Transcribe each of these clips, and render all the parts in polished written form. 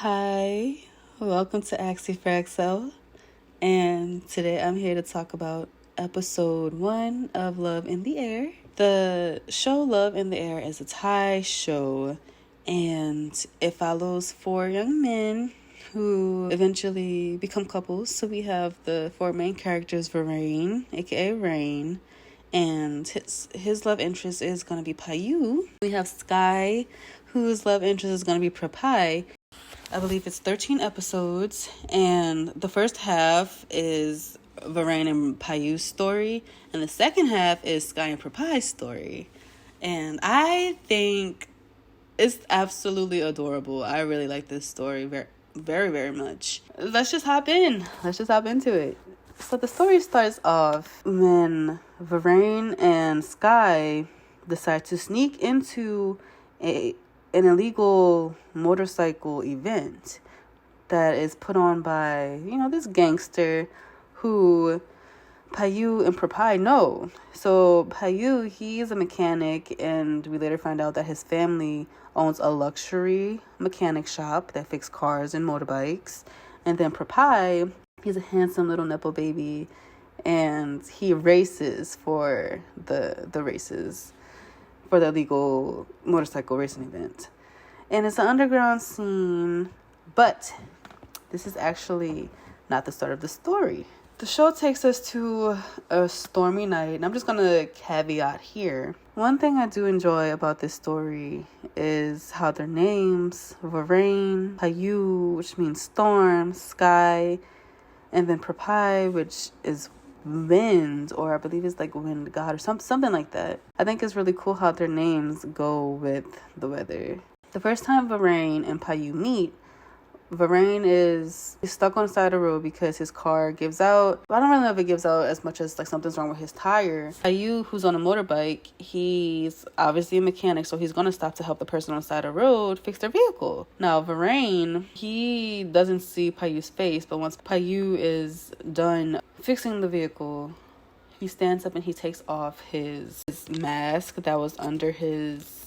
Hi, welcome to Axielle, and today I'm here to talk about episode 1 of Love in the Air. The show Love in the Air is a Thai show, and it follows 4 young men who eventually become couples. So we have the 4 main characters, Varane, aka Rain, and his love interest is going to be Payu. We have Sky, whose love interest is going to be Prapai. I believe it's 13 episodes, and the first half is Varane and Payu's story, and the second half is Sky and Prapai's story. And I think it's absolutely adorable. I really like this story very, very, very much. Let's just hop into it. So the story starts off when Varane and Sky decide to sneak into an illegal motorcycle event that is put on by, this gangster who Payu and Prapai know. So Payu, he's a mechanic, and we later find out that his family owns a luxury mechanic shop that fixes cars and motorbikes. And then Prapai, he's a handsome little nepo baby, and he races for the races for the illegal motorcycle racing event. And it's an underground scene, but this is actually not the start of the story. The show takes us to a stormy night, and I'm just going to caveat here. One thing I do enjoy about this story is how their names, Varane, Payu, which means storm, sky, and then Prapai, which is wind, or I believe it's like wind god or something like that. I think it's really cool how their names go with the weather. The first time Varane and Payu meet, Varane is stuck on the side of the road because his car gives out. I don't really know if it gives out as much as like something's wrong with his tire. Payu, who's on a motorbike, he's obviously a mechanic, so he's going to stop to help the person on the side of the road fix their vehicle. Now, Varane, he doesn't see Payu's face, but once Payu is done fixing the vehicle, he stands up and he takes off his mask that was under his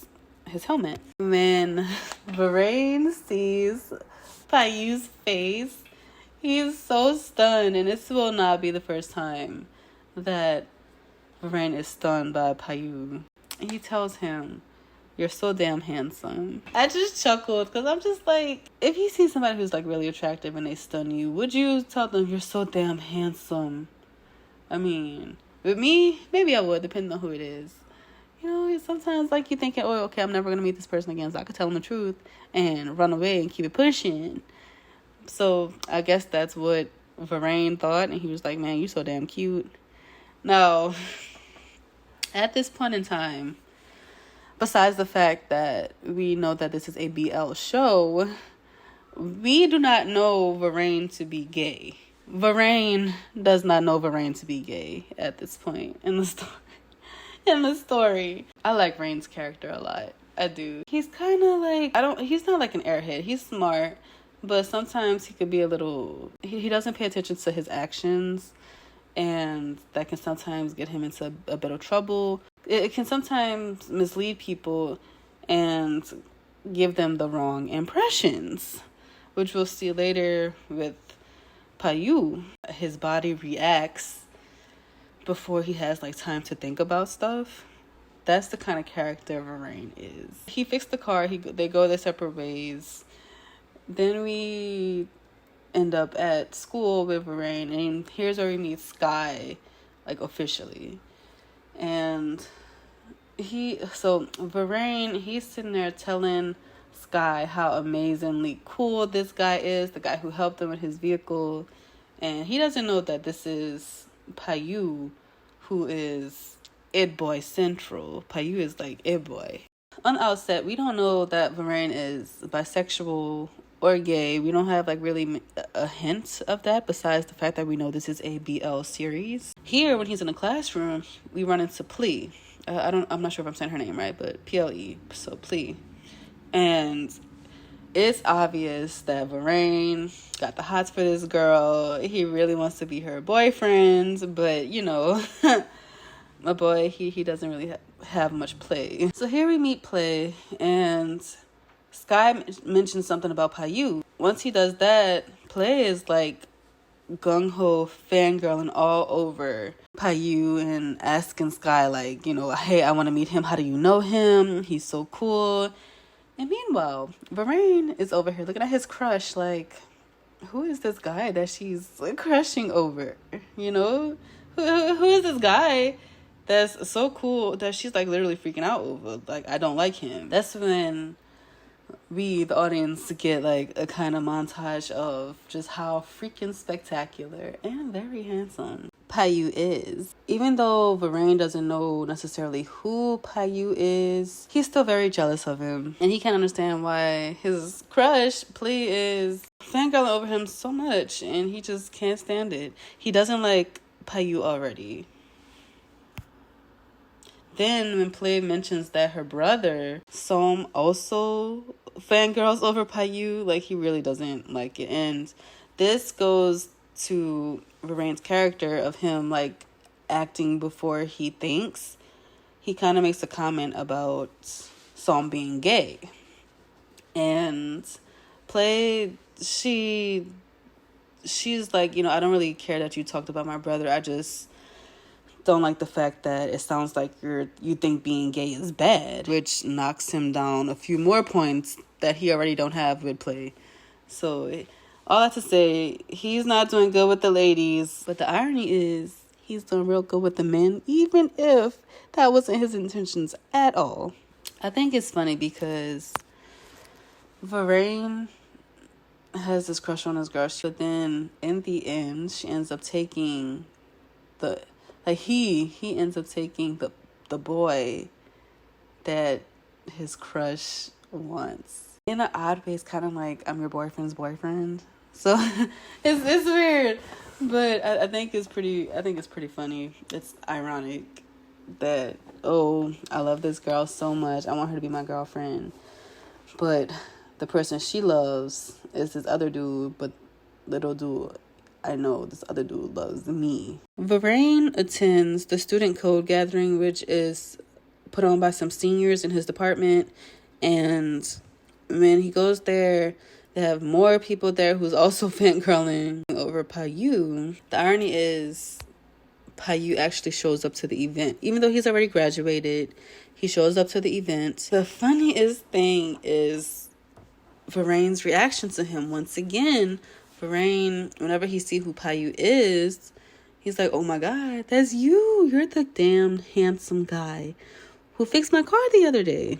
helmet. When Varane sees Payu's face, he's so stunned, and this will not be the first time that Varane is stunned by Payu. He tells him, "You're so damn handsome." I just chuckled because I'm just like, if you see somebody who's like really attractive and they stun you, would you tell them you're so damn handsome? I mean, with me, maybe I would, depending on who it is. Sometimes like you thinking, oh, okay, I'm never going to meet this person again, so I could tell them the truth and run away and keep it pushing. So I guess that's what Varane thought, and he was like, man, you so damn cute. Now, at this point in time, besides the fact that we know that this is a BL show, we do not know Varane to be gay. Varane does not know Varane to be gay at this point in the story. I like Rain's character a lot. I do. He's kind of like, he's not like an airhead. He's smart, but sometimes he could be a little, he doesn't pay attention to his actions, and that can sometimes get him into a bit of trouble. It can sometimes mislead people and give them the wrong impressions, which we'll see later with Payu. His body reacts before he has like time to think about stuff. That's the kind of character Varane is. He fixed the car. They go their separate ways. Then we end up at school with Varane, and here's where we meet Sky, like officially. And Varane, he's sitting there telling Sky how amazingly cool this guy is, the guy who helped him with his vehicle, and he doesn't know that this is Payu, who is It Boy Central. Payu is like It Boy. On the outset, we don't know that Varane is bisexual or gay. We don't have like really a hint of that, besides the fact that we know this is a BL series. Here, when he's in a classroom, we run into Plee. I'm not sure if I'm saying her name right, but Ple. So Plee. And it's obvious that Varane got the hots for this girl. He really wants to be her boyfriend, but my boy, he doesn't really have much play. So here we meet Play, and Sky mentions something about Payu. Once he does that, Play is like gung-ho fangirling all over Payu and asking Sky, like, hey, I want to meet him. How do you know him? He's so cool. And meanwhile, Varane is over here looking at his crush like, who is this guy that she's like crushing over? Who is this guy that's so cool that she's like literally freaking out over? Like, I don't like him. That's when we, the audience, get like a kind of montage of just how freaking spectacular and very handsome Payu is. Even though Varane doesn't know necessarily who Payu is, he's still very jealous of him. And he can't understand why his crush, Plee, is fangirling over him so much. And he just can't stand it. He doesn't like Payu already. Then when Play mentions that her brother, Som, also fangirls over Payu, like, he really doesn't like it. And this goes to Varane's character of him, like, acting before he thinks. He kind of makes a comment about Som being gay. And Play, she's like, I don't really care that you talked about my brother. I just don't like the fact that it sounds like you think being gay is bad, which knocks him down a few more points that he already don't have with Play. So all that to say, he's not doing good with the ladies, but the irony is he's doing real good with the men, even if that wasn't his intentions at all. I think it's funny because Varane has this crush on his girl, but then in the end she ends up taking he ends up taking the boy that his crush wants. In an odd way, it's kind of like, I'm your boyfriend's boyfriend. So it's weird, but I think it's pretty funny. It's ironic that, I love this girl so much, I want her to be my girlfriend, but the person she loves is this other dude, but little dude, I know this other dude loves me. Varane attends the student code gathering, which is put on by some seniors in his department. And when he goes there, they have more people there who's also fangirling over Payu. The irony is Payu actually shows up to the event. Even though he's already graduated, he shows up to the event. The funniest thing is Varane's reaction to him. Once again, Varane, whenever he sees who Payu is, he's like, oh my God, that's you. You're the damn handsome guy who fixed my car the other day.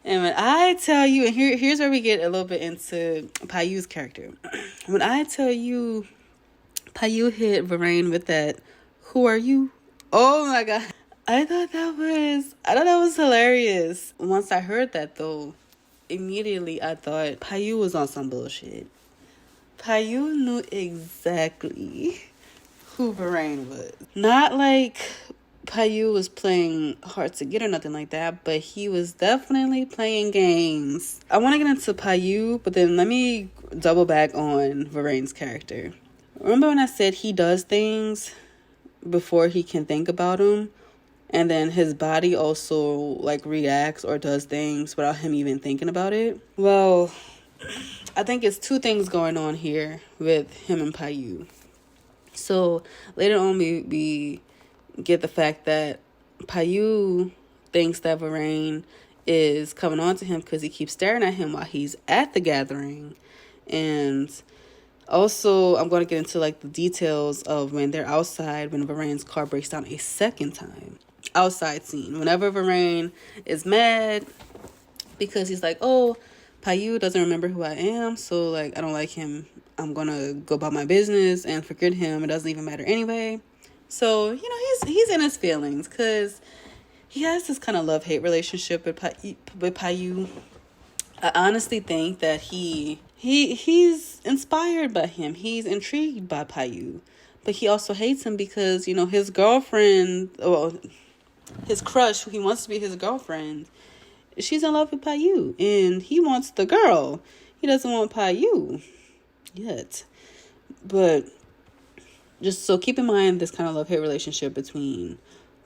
And when I tell you, and here's where we get a little bit into Payu's character. When I tell you Payu hit Varane with that, who are you? Oh my God. I thought that was hilarious. Once I heard that though, immediately I thought Payu was on some bullshit. Payu knew exactly who Varane was. Not like Payu was playing hard to get or nothing like that, but he was definitely playing games. I want to get into Payu, but then let me double back on Varane's character. Remember when I said he does things before he can think about them? And then his body also like reacts or does things without him even thinking about it? Well, I think it's two things going on here with him and Payu. So later on, we get the fact that Payu thinks that Varane is coming on to him because he keeps staring at him while he's at the gathering. And also, I'm going to get into like the details of when they're outside, when Varane's car breaks down a second time. Outside scene. Whenever Varane is mad because he's like, Payu doesn't remember who I am, so like I don't like him. I'm gonna go about my business and forget him. It doesn't even matter anyway. So he's in his feelings because he has this kind of love-hate relationship with Payu. I honestly think that he's inspired by him. He's intrigued by Payu, but he also hates him because his girlfriend, his crush, who he wants to be his girlfriend, she's in love with Payu, and he wants the girl. He doesn't want Payu yet. But just so keep in mind this kind of love-hate relationship between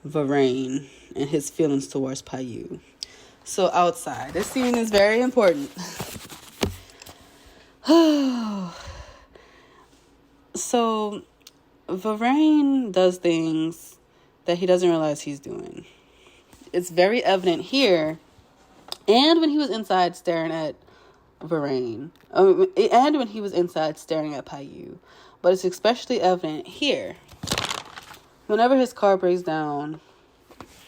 Varane and his feelings towards Payu. So outside, this scene is very important. So Varane does things that he doesn't realize he's doing. It's very evident here, and when he was inside staring at Varane, and when he was inside staring at Payu, but it's especially evident here. Whenever his car breaks down,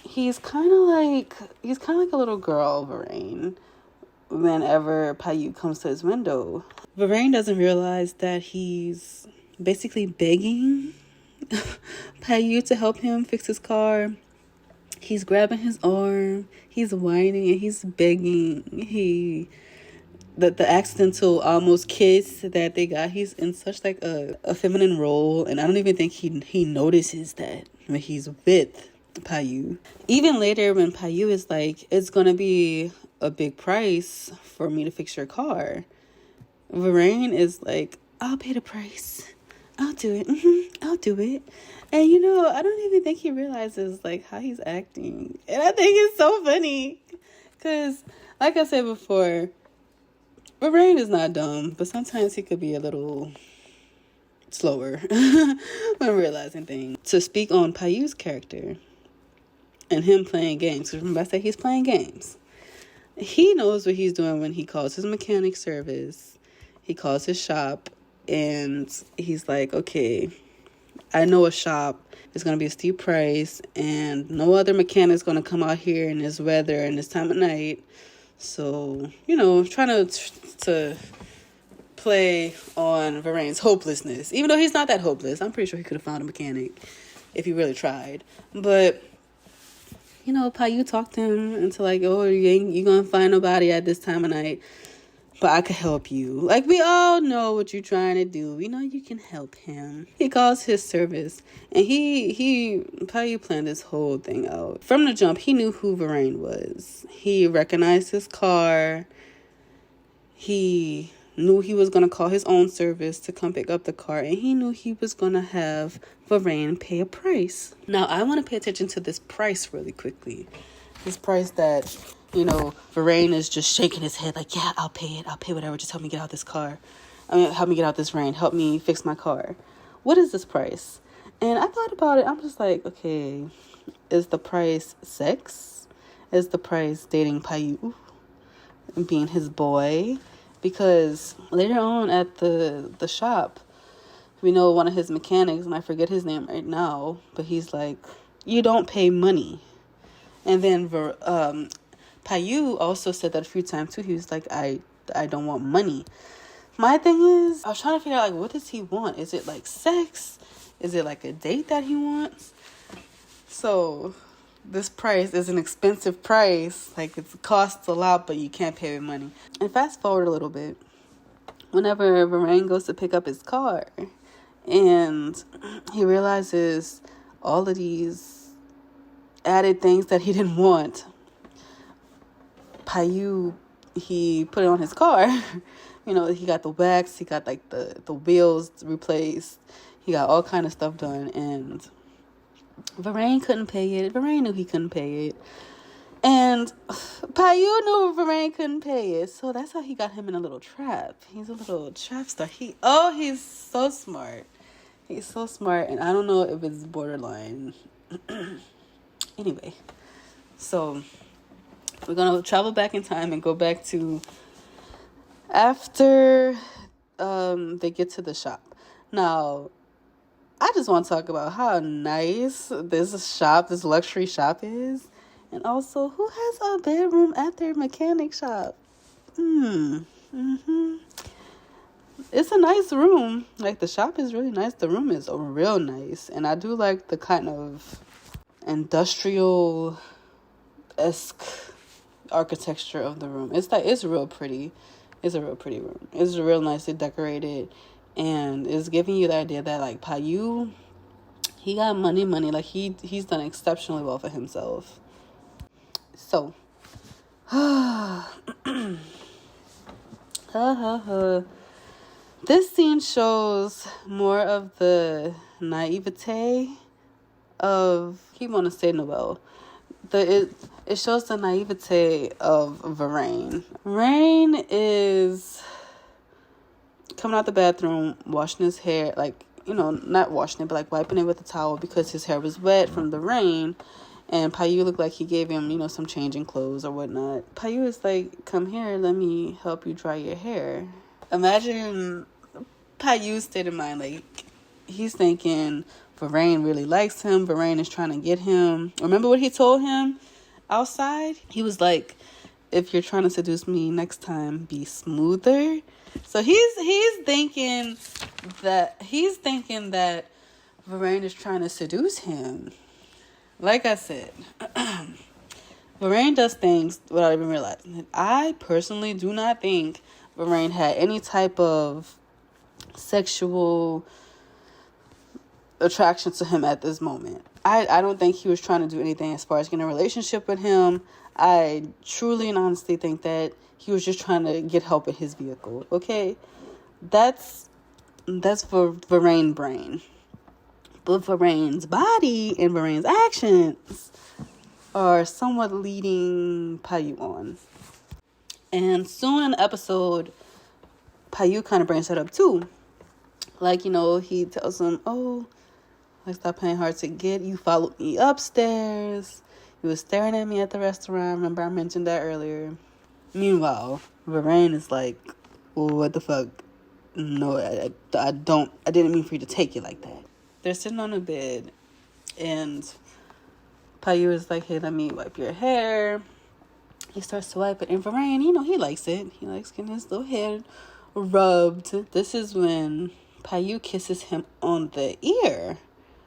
he's kind of like a little girl, Varane. Whenever Payu comes to his window, Varane doesn't realize that he's basically begging Payu to help him fix his car. He's grabbing his arm, he's whining, and he's begging. The accidental almost kiss that they got, he's in such like a feminine role, and I don't even think he notices that when he's with Payu. Even later when Payu is like, it's gonna be a big price for me to fix your car, Varane is like, I'll pay the price. I'll do it. I'll do it. And I don't even think he realizes like how he's acting. And I think it's so funny. Because like I said before, Varane is not dumb, but sometimes he could be a little slower when realizing things. To speak on Payu's character and him playing games, because remember I said he's playing games. He knows what he's doing when he calls his mechanic service. He calls his shop, and he's like, okay, I know a shop is going to be a steep price, and no other mechanic's going to come out here in this weather and this time of night. So, trying to play on Varane's hopelessness. Even though he's not that hopeless. I'm pretty sure he could have found a mechanic if he really tried. But, Payu talked to him into like, oh, you going to find nobody at this time of night. But I could help you. Like, we all know what you're trying to do. We know you can help him. He calls his service. And Payu planned this whole thing out. From the jump, he knew who Varane was. He recognized his car. He knew he was going to call his own service to come pick up the car. And he knew he was going to have Varane pay a price. Now, I want to pay attention to this price really quickly. This price that, Varane is just shaking his head like, yeah, I'll pay it. I'll pay whatever. Just help me get out this car. Help me get out this rain. Help me fix my car. What is this price? And I thought about it. I'm just like, okay, is the price sex? Is the price dating Payu and being his boy? Because later on at the shop, we know one of his mechanics, and I forget his name right now, but he's like, you don't pay money. And then Payu also said that a few times too. He was like, I don't want money. My thing is, I was trying to figure out, like, what does he want? Is it like sex? Is it like a date that he wants? So this price is an expensive price. Like, it costs a lot, but you can't pay with money. And fast forward a little bit. Whenever Varane goes to pick up his car, and he realizes all of these added things that he didn't want, Payu, he put it on his car. He got the wax, he got like the wheels replaced, he got all kind of stuff done, and Varane couldn't pay it. Varane knew he couldn't pay it, and Payu knew Varane couldn't pay it, so that's how he got him in a little trap. He's a little trap star. He's so smart. He's so smart, and I don't know if it's borderline. Anyway, so we're going to travel back in time and go back to after they get to the shop. Now, I just want to talk about how nice this luxury shop is. And also, who has a bedroom at their mechanic shop? It's a nice room. Like, the shop is really nice. The room is real nice. And I do like the kind of industrial-esque architecture of the room. It's real pretty. It's a real pretty room. It's real nicely decorated, and it's giving you the idea that like Payu, he got money. Like he's done exceptionally well for himself. So, this scene shows more of the naivete of, keep on to say Noelle. it shows the naivete of Varane. Varane is coming out the bathroom, washing his hair, like, not washing it, but like wiping it with a towel because his hair was wet from the rain. And Payu looked like he gave him, some changing clothes or whatnot. Payu is like, come here, let me help you dry your hair. Imagine Payu's state of mind. Like, he's thinking Varane really likes him. Varane is trying to get him. Remember what he told him outside? He was like, if you're trying to seduce me next time, be smoother. So he's thinking that Varane is trying to seduce him. Like I said, Varane does things without even realizing. I personally do not think Varane had any type of sexual attraction to him at this moment. I don't think he was trying to do anything as far as getting a relationship with him. I truly and honestly think that he was just trying to get help with his vehicle. Okay? That's for Varane brain. But Varane's body and Varane's actions are somewhat leading Payu on. And soon in the episode, Payu kind of brings that up too. Like, he tells him, oh, like, stop playing hard to get. You followed me upstairs. You was staring at me at the restaurant. Remember I mentioned that earlier. Meanwhile, Varane is like, well, what the fuck? No, I didn't mean for you to take it like that. They're sitting on the bed, and Payu is like, hey, let me wipe your hair. He starts to wipe it, and Varane, he likes it. He likes getting his little hair rubbed. This is when Payu kisses him on the ear,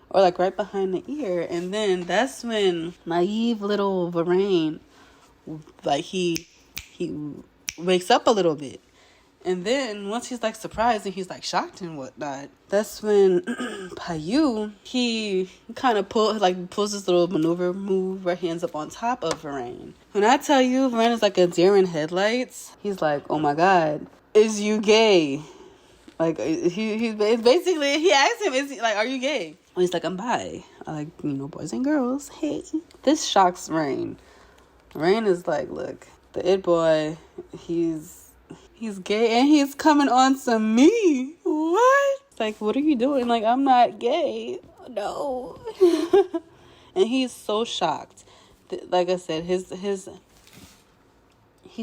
or like right behind the ear, and then that's when naive little Varane, like he wakes up a little bit. And then once he's like surprised and he's like shocked and whatnot, that's when Payu, he kind of pulls this little maneuver move where he ends up on top of Varane. When I tell you Varane is like a deer in headlights, he's like, oh my God, is you gay? Like, he's basically, he asked him, are you gay? And he's like, I'm bi. I like, boys and girls. Hey. This shocks Rain. Rain is like, look, the it boy, he's gay and he's coming on to me. What? It's like, what are you doing? Like, I'm not gay. No. And he's so shocked. Like I said, he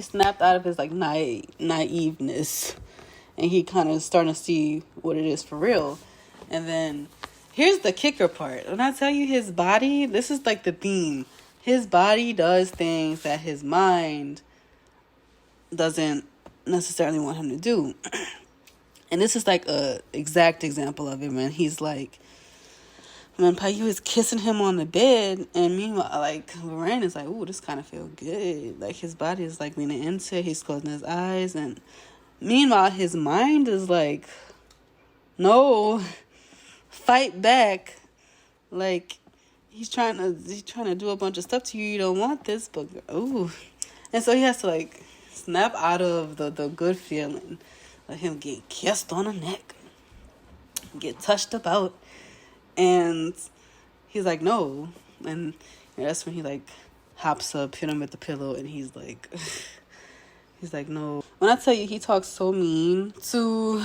snapped out of his like naiveness, and he kind of starting to see what it is for real. And then here's the kicker part. When I tell you his body, this is like the theme. His body does things that his mind doesn't necessarily want him to do. And this is like a exact example of it when he's like, when Payu is kissing him on the bed, and meanwhile, like, Varane is like, ooh, this kind of feel good. Like, his body is like leaning into it, he's closing his eyes, and meanwhile, his mind is like, no, fight back. Like, he's trying to do a bunch of stuff to you. You don't want this, but ooh. And so he has to like snap out of the good feeling. Let him get kissed on the neck, get touched about, and he's like, no. And that's when he like hops up, hit him with the pillow, and he's like no. When I tell you, he talks so mean to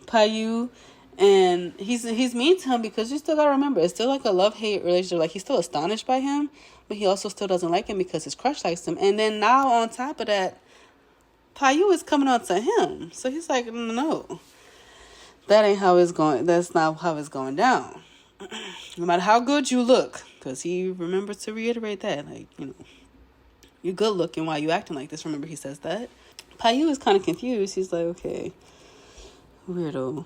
Payu, and he's mean to him because you still gotta remember, it's still like a love-hate relationship. Like, he's still astonished by him, but he also still doesn't like him because his crush likes him. And then now on top of that, Payu is coming on to him. So he's like, no, that ain't how it's going. That's not how it's going down. No matter how good you look, because he remembers to reiterate that, like, you're good looking. Why you acting like this? Remember, he says that. Payu is kind of confused. He's like, okay, weirdo.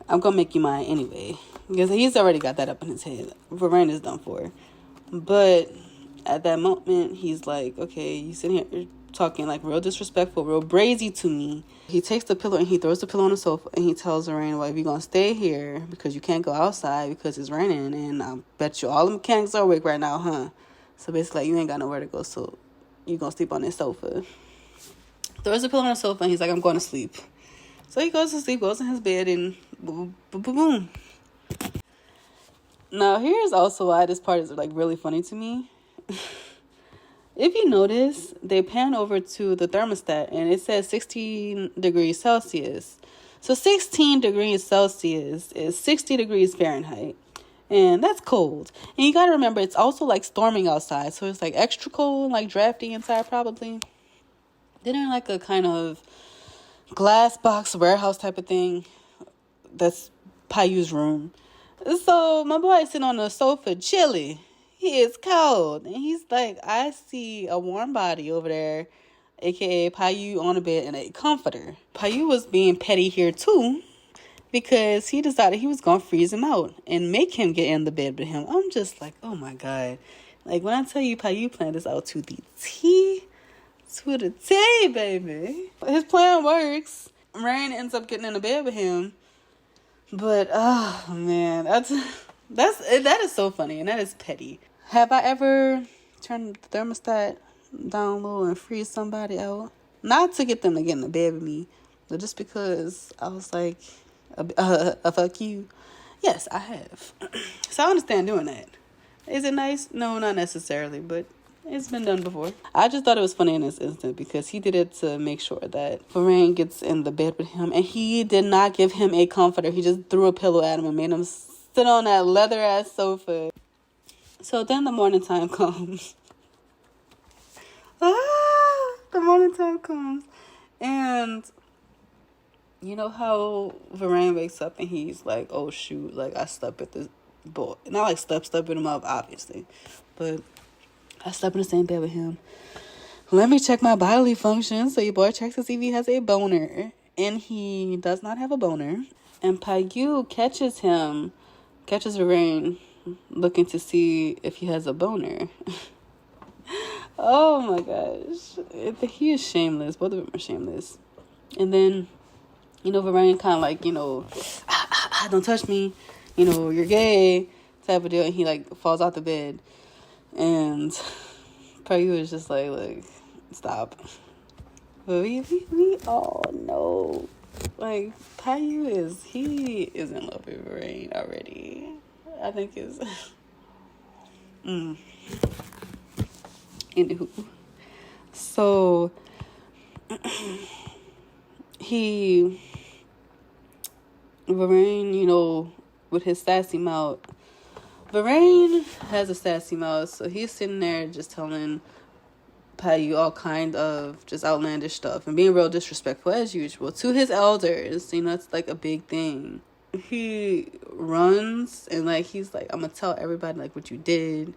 I'm gonna make you mine anyway, because he's already got that up in his head. Varane is done for. But at that moment, he's like, okay, you sitting here talking like real disrespectful, real brazy to me. He takes the pillow and he throws the pillow on the sofa, and he tells Varane, well, if you're gonna stay here because you can't go outside because it's raining, and I bet you all the mechanics are awake right now, huh? So basically, like, you ain't got nowhere to go, so you gonna sleep on this sofa. Throws the pillow on the sofa, and he's like, I'm going to sleep. So he goes to sleep, goes in his bed, and boom, boom, boom, boom. Now, here's also why this part is like really funny to me. if you notice, they pan over to the thermostat and it says 16 degrees Celsius. So 16 degrees Celsius is 60 degrees Fahrenheit. And that's cold. And you got to remember, it's also like storming outside. So it's like extra cold, like drafty inside probably. Then they're like a kind of glass box warehouse type of thing. That's Payu's room. So my boy is sitting on the sofa chilly. He is cold. And he's like, I see a warm body over there, aka Payu on the bed in a comforter. Payu was being petty here too, because he decided he was going to freeze him out and make him get in the bed with him. I'm just like, oh my God. Like, when I tell you Payu planned this out to the T, baby. His plan works. Rain ends up getting in the bed with him. But, oh, man. That is so funny, and that is petty. Have I ever turned the thermostat down low and freeze somebody out? Not to get them to get in the bed with me, but just because I was like, a fuck you. Yes, I have. So I understand doing that. Is it nice? No, not necessarily, but it's been done before. I just thought it was funny in this instant because he did it to make sure that Varane gets in the bed with him, and he did not give him a comforter. He just threw a pillow at him and made him sit on that leather ass sofa. So then the morning time comes. The morning time comes, and you know how Varane wakes up and he's like, oh shoot, like I slept with this boy. Not like slept with him up, obviously, but I slept in the same bed with him. Let me check my bodily functions. So your boy checks to see if he has a boner, and he does not have a boner. And Payu catches Varane looking to see if he has a boner. Oh my gosh. He is shameless. Both of them are shameless. And then, Varane kind of like, don't touch me. You're gay type of deal. And he like falls out the bed. And Payu is just like, look, stop. But we all know, like, Payu is in love with Varane already. I think it's Anywho. So Varane, with his sassy mouth. Varane has a sassy mouth, so he's sitting there just telling Payu all kind of just outlandish stuff and being real disrespectful as usual to his elders. It's like a big thing. He runs and like he's like, I'm gonna tell everybody like what you did,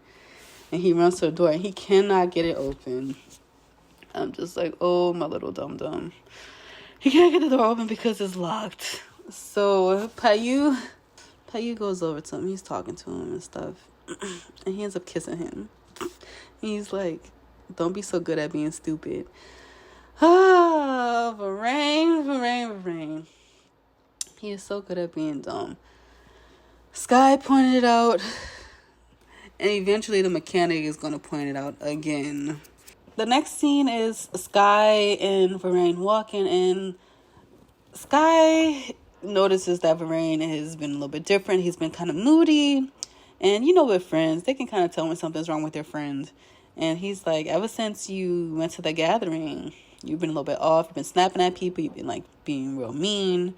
and he runs to the door and he cannot get it open. I'm just like, oh my little dum-dum. He can't get the door open because it's locked. So Payu goes over to him. He's talking to him and stuff. And he ends up kissing him. He's like, don't be so good at being stupid. Varane. He is so good at being dumb. Sky pointed it out. And eventually the mechanic is going to point it out again. The next scene is Sky and Varane walking, and Sky notices that Varane has been a little bit different. He's been kind of moody. And with friends, they can kind of tell when something's wrong with their friend. And he's like, ever since you went to the gathering, you've been a little bit off. You've been snapping at people. You've been like being real mean.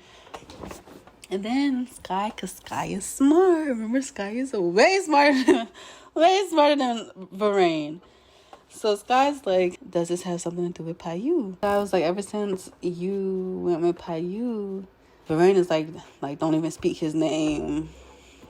And then Sky, because Sky is smart. Remember, Sky is way smarter than Varane. So Sky's like, does this have something to do with Payu? I was like, ever since you went with Payu, Varane is like, don't even speak his name.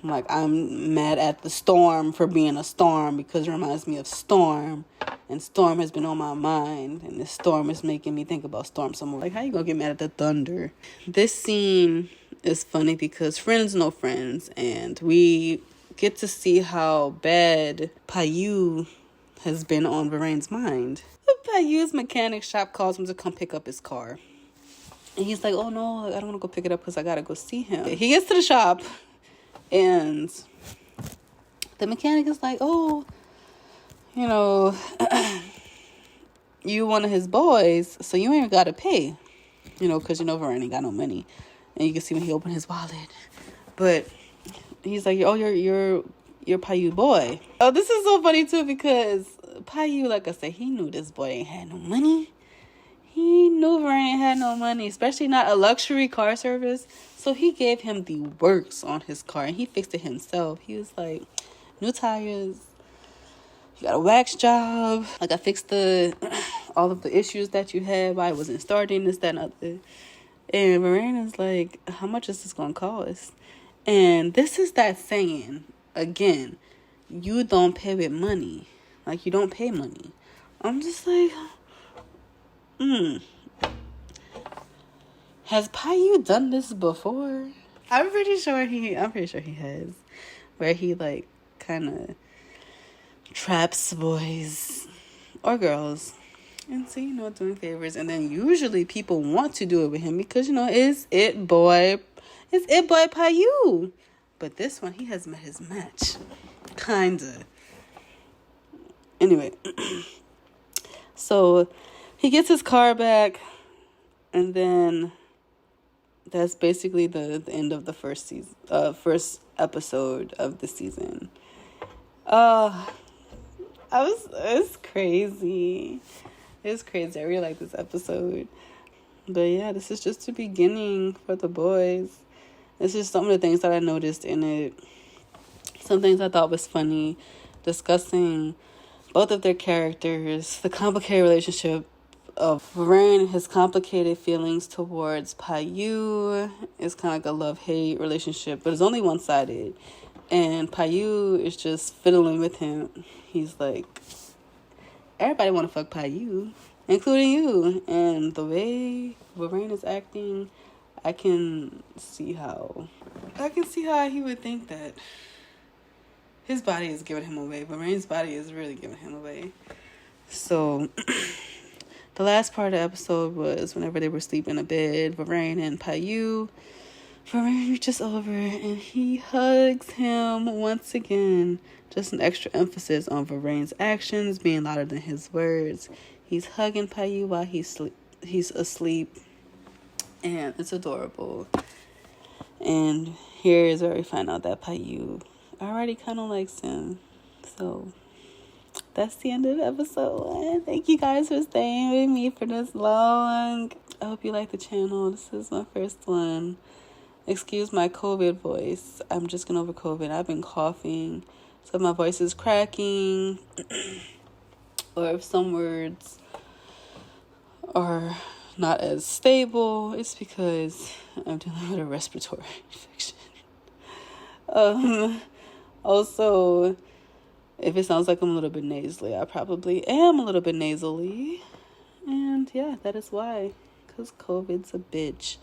Like, I'm mad at the storm for being a storm because it reminds me of Storm. And Storm has been on my mind. And this storm is making me think about Storm some more. Like, how you gonna get mad at the thunder? This scene is funny because friends know friends. And we get to see how bad Payu has been on Varane's mind. Payu's mechanic shop calls him to come pick up his car. And he's like, oh no, I don't want to go pick it up because I gotta go see him. He gets to the shop and the mechanic is like, oh, you one of his boys, so you ain't gotta pay. Because Varane ain't got no money. And you can see when he opened his wallet. But he's like, oh, you're Payu boy. Oh, this is so funny too because Payu, like I said, he knew this boy ain't had no money. He knew Varane ain't had no money, especially not a luxury car service. So he gave him the works on his car, and he fixed it himself. He was like, new tires, you got a wax job. Like, I fixed all of the issues that you had, why it wasn't starting, this, that, and other. And Varane is like, how much is this going to cost? And this is that saying, again, you don't pay with money. Like, you don't pay money. I'm just like, Has Payu done this before? I'm pretty sure he has. Where he, like, kind of traps boys or girls into, doing favors. And then usually people want to do it with him because, it's it boy Payu. But this one, he has met his match. Kinda. Anyway. So he gets his car back, and then that's basically the end of the first episode of the season. It's crazy. It's crazy. I really like this episode. But yeah, this is just the beginning for the boys. It's just some of the things that I noticed in it. Some things I thought was funny. Discussing both of their characters, the complicated relationship of Varane, his complicated feelings towards Payu. It's kind of like a love-hate relationship, but it's only one-sided. And Payu is just fiddling with him. He's like, everybody want to fuck Payu, including you. And the way Varane is acting, I can see how he would think that his body is giving him away. Varane's body is really giving him away. So the last part of the episode was whenever they were sleeping in a bed, Varane and Payu. Varane reaches over and he hugs him once again. Just an extra emphasis on Varane's actions being louder than his words. He's hugging Payu while he's asleep. And it's adorable. And here is where we find out that Payu already kind of likes him. So that's the end of the episode. Thank you guys for staying with me for this long. I hope you like the channel. This is my first one. Excuse my COVID voice. I'm just getting over COVID. I've been coughing, so my voice is cracking, or if some words are not as stable, it's because I'm dealing with a respiratory infection. Also, if it sounds like I'm a little bit nasally, I probably am a little bit nasally. And yeah, that is why. Because COVID's a bitch.